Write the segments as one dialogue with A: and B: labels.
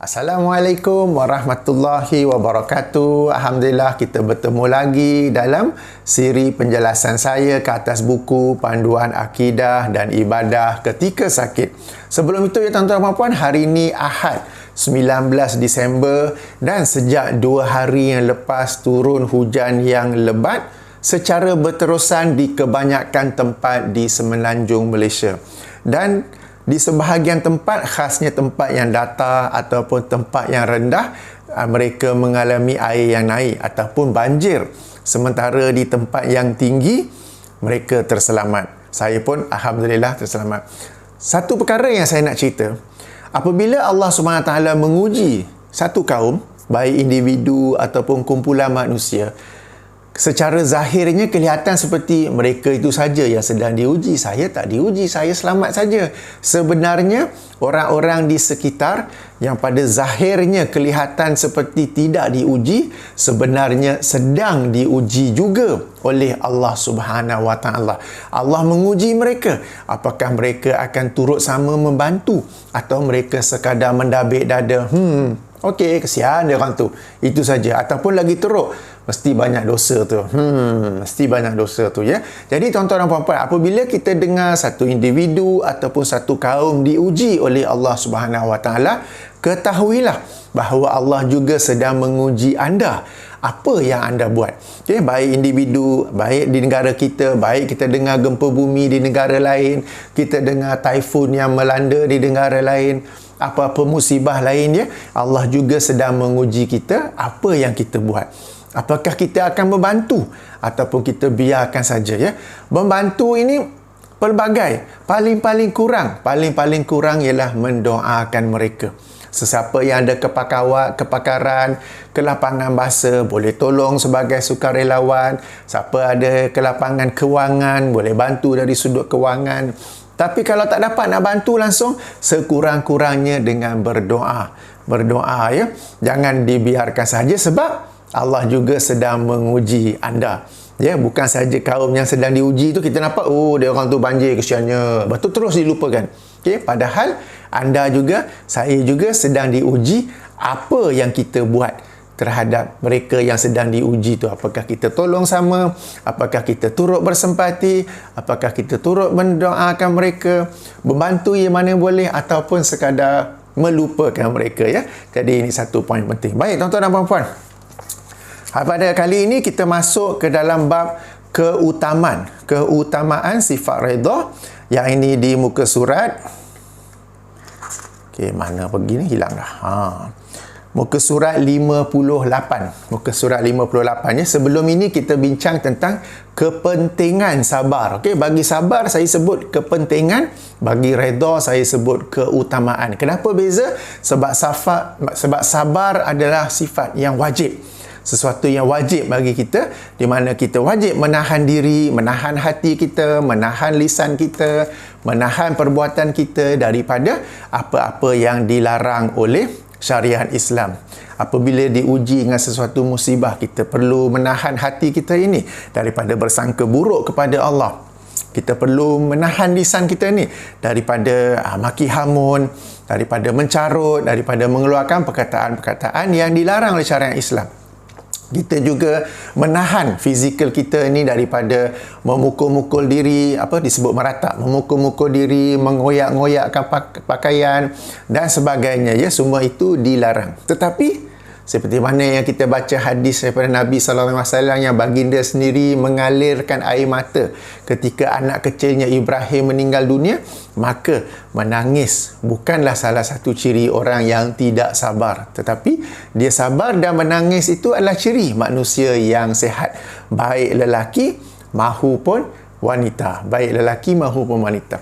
A: Assalamualaikum warahmatullahi wabarakatuh. Alhamdulillah kita bertemu lagi dalam siri penjelasan saya ke atas buku Panduan Akidah dan Ibadah Ketika Sakit. Sebelum itu ya tuan-tuan dan puan, hari ini Ahad 19 Disember dan sejak 2 hari yang lepas turun hujan yang lebat secara berterusan di kebanyakan tempat di Semenanjung Malaysia. Dan di sebahagian tempat, khasnya tempat yang datar ataupun tempat yang rendah, mereka mengalami air yang naik ataupun banjir. Sementara di tempat yang tinggi, mereka terselamat. Saya pun Alhamdulillah terselamat. Satu perkara yang saya nak cerita, apabila Allah SWT menguji satu kaum, baik individu ataupun kumpulan manusia, secara zahirnya kelihatan seperti mereka itu saja yang sedang diuji. Saya tak diuji, saya selamat saja. Sebenarnya orang-orang di sekitar yang pada zahirnya kelihatan seperti tidak diuji, sebenarnya sedang diuji juga oleh Allah Subhanahu Wa Taala. Allah menguji mereka. Apakah mereka akan turut sama membantu atau mereka sekadar mendabik dada? Okey, kesian dia orang tu. Itu saja. Ataupun lagi teruk, mesti banyak dosa tu. Mesti banyak dosa tu ya. Jadi tuan-tuan dan puan-puan, apabila kita dengar satu individu ataupun satu kaum diuji oleh Allah Subhanahu Wa Taala, ketahuilah bahawa Allah juga sedang menguji anda. Apa yang anda buat? Okay, baik individu, baik di negara kita, baik kita dengar gempa bumi di negara lain, kita dengar taifun yang melanda di negara lain, apa-apa musibah lain ya, Allah juga sedang menguji kita apa yang kita buat. Apakah kita akan membantu ataupun kita biarkan saja ya. Membantu ini pelbagai. Paling-paling kurang ialah mendoakan mereka. Sesiapa yang ada kepakaran ke lapangan bahasa boleh tolong sebagai sukarelawan. Siapa ada ke lapangan kewangan boleh bantu dari sudut kewangan. Tapi kalau tak dapat nak bantu langsung, sekurang-kurangnya dengan berdoa. Berdoa ya. Jangan dibiarkan saja sebab Allah juga sedang menguji anda. Ya, bukan saja kaum yang sedang diuji tu kita nampak, dia orang tu banjir kesiannya. Betul, terus dilupakan. Okey, padahal anda juga, saya juga sedang diuji apa yang kita buat terhadap mereka yang sedang diuji tu. Apakah kita tolong sama? Apakah kita turut bersempati? Apakah kita turut mendoakan mereka? Membantu yang mana boleh ataupun sekadar melupakan mereka ya. Jadi ini satu poin penting. Baik tuan-tuan dan puan-puan. Pada kali ini kita masuk ke dalam bab keutamaan sifat redha. Yang ini di muka surat. Okey, mana pergi ni? Hilang dah. Muka surat 58. Muka surat 58 ya. Sebelum ini kita bincang tentang kepentingan sabar. Okey, bagi sabar saya sebut kepentingan, bagi redha saya sebut keutamaan. Kenapa beza? Sebab sabar adalah sifat yang wajib. Sesuatu yang wajib bagi kita, di mana kita wajib menahan diri, menahan hati kita, menahan lisan kita, menahan perbuatan kita daripada apa-apa yang dilarang oleh syariat Islam. Apabila diuji dengan sesuatu musibah, kita perlu menahan hati kita ini daripada bersangka buruk kepada Allah. Kita perlu menahan lisan kita ni daripada maki hamun, daripada mencarut, daripada mengeluarkan perkataan-perkataan yang dilarang oleh syariat Islam. Kita juga menahan fizikal kita ni daripada memukul-mukul diri, disebut meratak, memukul-mukul diri, mengoyak-ngoyakkan pakaian dan sebagainya ya, semua itu dilarang. Tetapi seperti mana yang kita baca hadis daripada Nabi SAW yang baginda sendiri mengalirkan air mata ketika anak kecilnya Ibrahim meninggal dunia, maka menangis bukanlah salah satu ciri orang yang tidak sabar. Tetapi dia sabar dan menangis itu adalah ciri manusia yang sihat. Baik lelaki mahupun wanita. Baik lelaki mahupun wanita.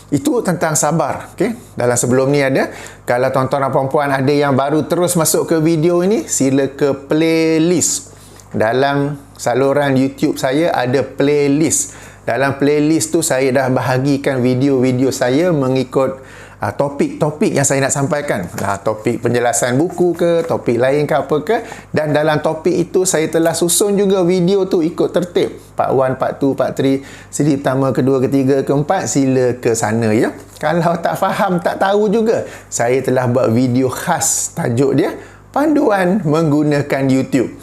A: Itu tentang sabar. Okay? Dalam sebelum ni ada, kalau tuan-tuan dan puan-puan ada yang baru terus masuk ke video ini, sila ke playlist. Dalam saluran YouTube saya ada playlist. Dalam playlist tu saya dah bahagikan video-video saya mengikut topik-topik yang saya nak sampaikan. Topik penjelasan buku ke, topik lain ke apa ke. Dan dalam topik itu saya telah susun juga video tu ikut tertib. Part 1, part 2, part 3, siri pertama, kedua, ketiga, keempat, sila ke sana ya. Kalau tak faham, tak tahu juga, saya telah buat video khas, tajuk dia Panduan Menggunakan YouTube.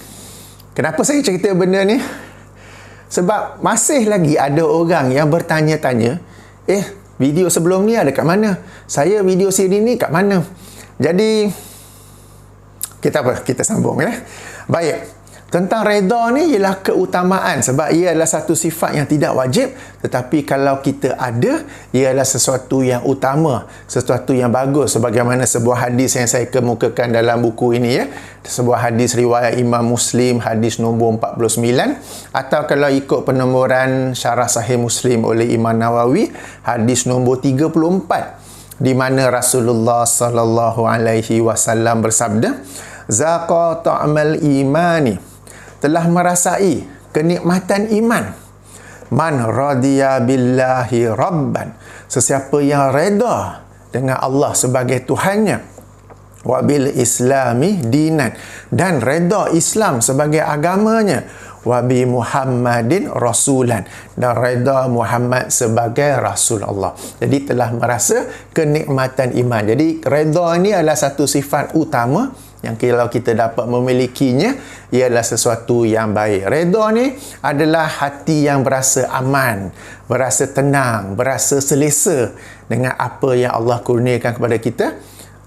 A: Kenapa saya cerita benda ni? Sebab masih lagi ada orang yang bertanya-tanya, video sebelum ni ada kat mana? Saya video siri ni kat mana? Jadi, kita sambung ya. Baik. Tentang redha ni ialah keutamaan, sebab ia adalah satu sifat yang tidak wajib, tetapi kalau kita ada, ia adalah sesuatu yang utama, sesuatu yang bagus, sebagaimana sebuah hadis yang saya kemukakan dalam buku ini ya. Sebuah hadis riwayat Imam Muslim, hadis nombor 49, atau kalau ikut penomoran syarah Sahih Muslim oleh Imam Nawawi, hadis nombor 34, di mana Rasulullah sallallahu alaihi wasallam bersabda, "Zaqa ta'mal imani," telah merasai kenikmatan iman, "man radiya billahi rabban," sesiapa yang reda dengan Allah sebagai Tuhannya, "wa bil islami dinan," dan reda Islam sebagai agamanya, "wa bi Muhammadin rasulan," dan reda Muhammad sebagai Rasul Allah. Jadi telah merasa kenikmatan iman. Jadi reda ini adalah satu sifat utama yang kalau kita dapat memilikinya, ia adalah sesuatu yang baik. Redha ni adalah hati yang berasa aman, berasa tenang, berasa selesa dengan apa yang Allah kurniakan kepada kita,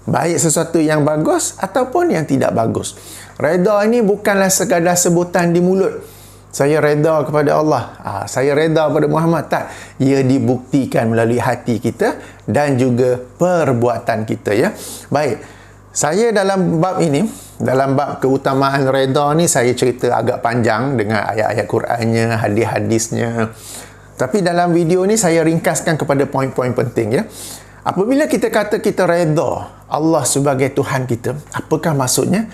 A: baik sesuatu yang bagus ataupun yang tidak bagus. Redha ini bukanlah sekadar sebutan di mulut. Saya redha kepada Allah, saya redha kepada Muhammad. Tak, ia dibuktikan melalui hati kita dan juga perbuatan kita ya. Baik. Saya dalam bab ini, dalam bab keutamaan redha ni, saya cerita agak panjang dengan ayat-ayat Qurannya, hadis-hadisnya. Tapi dalam video ni saya ringkaskan kepada poin-poin penting ya. Apabila kita kata kita redha Allah sebagai Tuhan kita, apakah maksudnya?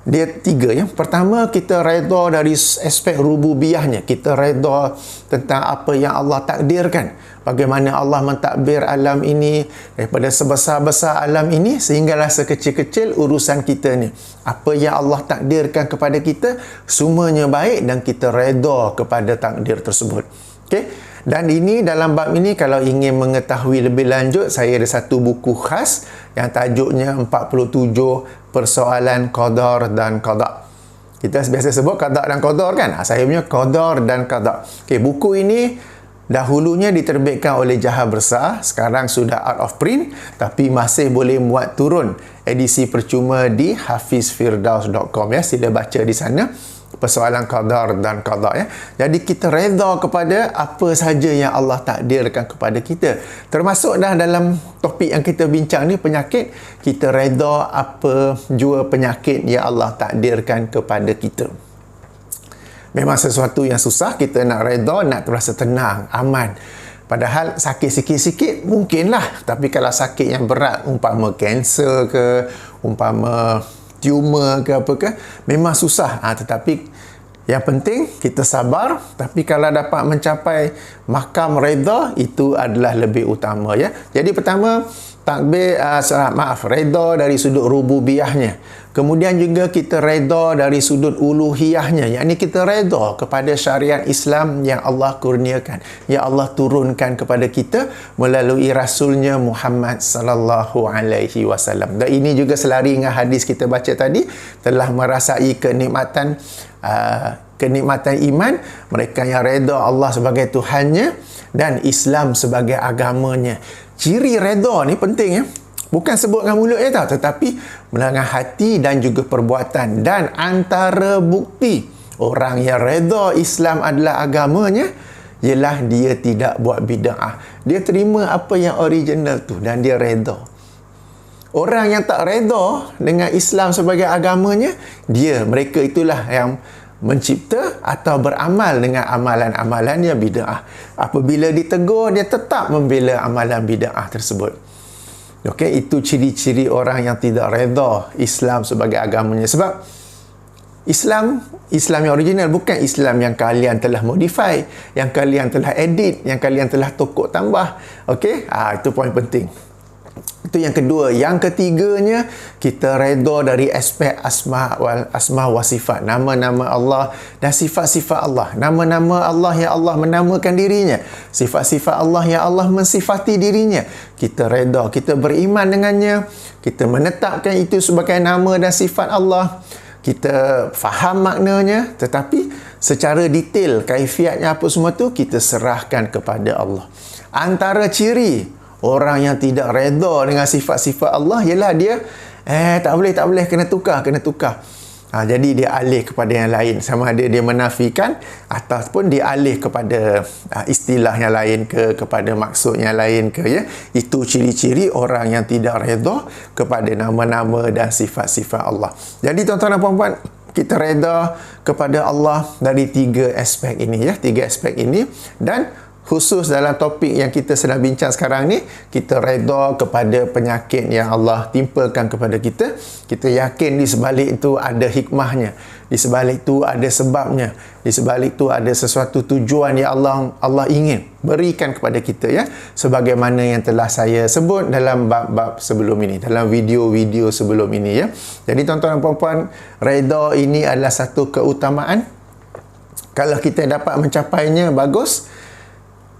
A: Dia tiga ya. Pertama, kita redha dari aspek rububiyahnya. Kita redha tentang apa yang Allah takdirkan. Bagaimana Allah mentadbir alam ini daripada sebesar-besar alam ini sehinggalah sekecil-kecil urusan kita ni. Apa yang Allah takdirkan kepada kita semuanya baik dan kita redha kepada takdir tersebut. Okey. Dan ini dalam bab ini kalau ingin mengetahui lebih lanjut, saya ada satu buku khas yang tajuknya 47 persoalan qadar dan qada. Kita biasa sebut qada dan qadar kan? Saya punya qadar dan qada. Okey, buku ini dahulunya diterbitkan oleh Jaha Besar, sekarang sudah out of print, tapi masih boleh muat turun edisi percuma di hafizfirdaus.com ya. Sila baca di sana persoalan qadar dan qada ya. Jadi kita redha kepada apa saja yang Allah takdirkan kepada kita. Termasuk dah dalam topik yang kita bincang ni, penyakit, kita redha apa jua penyakit yang Allah takdirkan kepada kita. Memang sesuatu yang susah, kita nak redha, nak terasa tenang, aman. Padahal sakit sikit-sikit mungkinlah, tapi kalau sakit yang berat, umpama kanser ke, umpama tumor ke apa ke, memang susah. Tetapi yang penting kita sabar. Tapi kalau dapat mencapai makam redha, itu adalah lebih utama ya. Jadi pertama, takbir redha dari sudut rububiyahnya. Kemudian juga kita redha dari sudut uluhiyahnya, yakni kita redha kepada syariat Islam yang Allah kurniakan, yang Allah turunkan kepada kita melalui Rasulnya Muhammad sallallahu alaihi wasallam. Dan ini juga selari dengan hadis kita baca tadi, telah merasai kenikmatan iman, mereka yang redha Allah sebagai Tuhannya dan Islam sebagai agamanya. Ciri redha ni penting ya. Bukan sebut dengan mulut je tau, tetapi dengan hati dan juga perbuatan. Dan antara bukti orang yang redha Islam adalah agamanya ialah dia tidak buat bid'ah. Dia terima apa yang original tu dan dia redha. Orang yang tak redha dengan Islam sebagai agamanya, mereka itulah yang mencipta atau beramal dengan amalan-amalan yang bid'ah. Apabila ditegur, dia tetap membela amalan bid'ah tersebut. Okey, itu ciri-ciri orang yang tidak redha Islam sebagai agamanya. Sebab Islam yang original, bukan Islam yang kalian telah modify, yang kalian telah edit, yang kalian telah tokok tambah. Okey, itu poin penting. Itu yang kedua. Yang ketiganya, kita redha dari aspek asma wa sifat. Nama-nama Allah dan sifat-sifat Allah. Nama-nama Allah yang Allah menamakan dirinya. Sifat-sifat Allah yang Allah mensifati dirinya. Kita redha, kita beriman dengannya. Kita menetapkan itu sebagai nama dan sifat Allah. Kita faham maknanya, tetapi secara detail, kaifiatnya apa semua tu, kita serahkan kepada Allah. Antara ciri orang yang tidak redha dengan sifat-sifat Allah ialah dia tak boleh, kena tukar. Jadi dia alih kepada yang lain, sama ada dia menafikan ataupun dia alih kepada istilah yang lain kepada maksud yang lain ya. Itu ciri-ciri orang yang tidak redha kepada nama-nama dan sifat-sifat Allah. Jadi tuan-tuan dan puan-puan, kita redha kepada Allah dari 3 aspek ini ya, 3 aspek ini. Dan khusus dalam topik yang kita sedang bincang sekarang ni, kita redha kepada penyakit yang Allah timpakan kepada kita. Kita yakin di sebalik itu ada hikmahnya, di sebalik itu ada sebabnya, di sebalik itu ada sesuatu tujuan yang Allah ingin berikan kepada kita ya, sebagaimana yang telah saya sebut dalam bab-bab sebelum ini, dalam video-video sebelum ini ya. Jadi tuan-tuan dan puan-puan, redha ini adalah satu keutamaan. Kalau kita dapat mencapainya, bagus.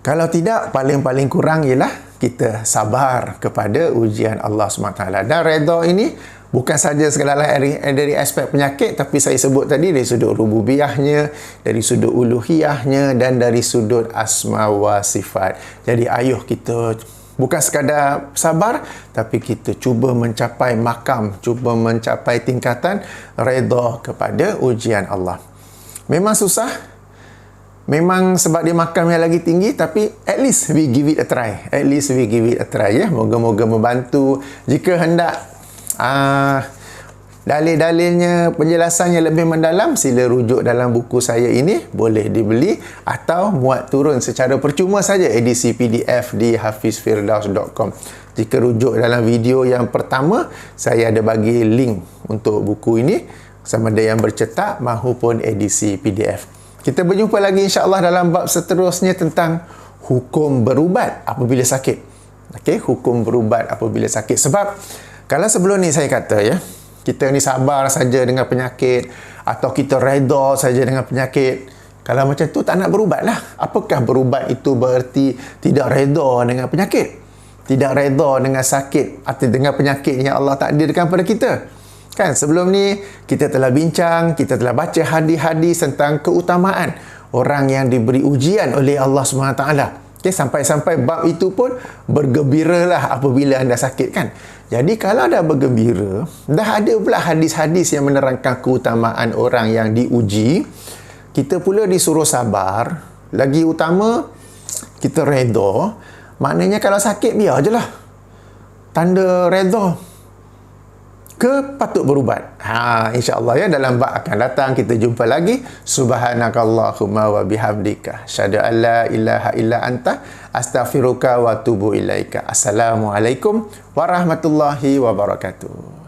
A: Kalau tidak, paling-paling kurang ialah kita sabar kepada ujian Allah SWT. Dan redha ini bukan saja sekadar dari aspek penyakit, tapi saya sebut tadi dari sudut rububiyahnya, dari sudut uluhiyahnya, dan dari sudut asma wa sifat. Jadi ayuh kita bukan sekadar sabar, tapi kita cuba mencapai makam, cuba mencapai tingkatan redha kepada ujian Allah. Memang susah, memang sebab dia makam yang lagi tinggi, tapi at least we give it a try. At least we give it a try ya. Moga-moga membantu. Jika hendak dalil-dalilnya, penjelasannya lebih mendalam, sila rujuk dalam buku saya ini. Boleh dibeli atau muat turun secara percuma saja edisi PDF di hafizfirdaus.com. Jika rujuk dalam video yang pertama, saya ada bagi link untuk buku ini, sama ada yang bercetak maupun edisi PDF. Kita berjumpa lagi insya-Allah dalam bab seterusnya tentang hukum berubat apabila sakit. Okey, hukum berubat apabila sakit. Sebab kalau sebelum ni saya kata ya, kita ni sabar saja dengan penyakit atau kita redha saja dengan penyakit. Kalau macam tu tak nak berubat lah. Apakah berubat itu bererti tidak redha dengan penyakit? Tidak redha dengan sakit atau dengan penyakit yang Allah takdirkan pada kita? Kan sebelum ni kita telah bincang, kita telah baca hadis-hadis tentang keutamaan orang yang diberi ujian oleh Allah SWT. Okay, sampai-sampai bab itu pun bergembiralah apabila anda sakit kan. Jadi kalau dah bergembira, dah ada pula hadis-hadis yang menerangkan keutamaan orang yang diuji, kita pula disuruh sabar. Lagi utama, kita redha. Maknanya kalau sakit biar je lah. Tanda redha ke patut berubat. InsyaAllah ya, dalam bab akan datang kita jumpa lagi. Subhanakallahumma wa bihamdika asyhadu an la ilaha illa anta astaghfiruka wa atubu ilaika. Assalamualaikum warahmatullahi wabarakatuh.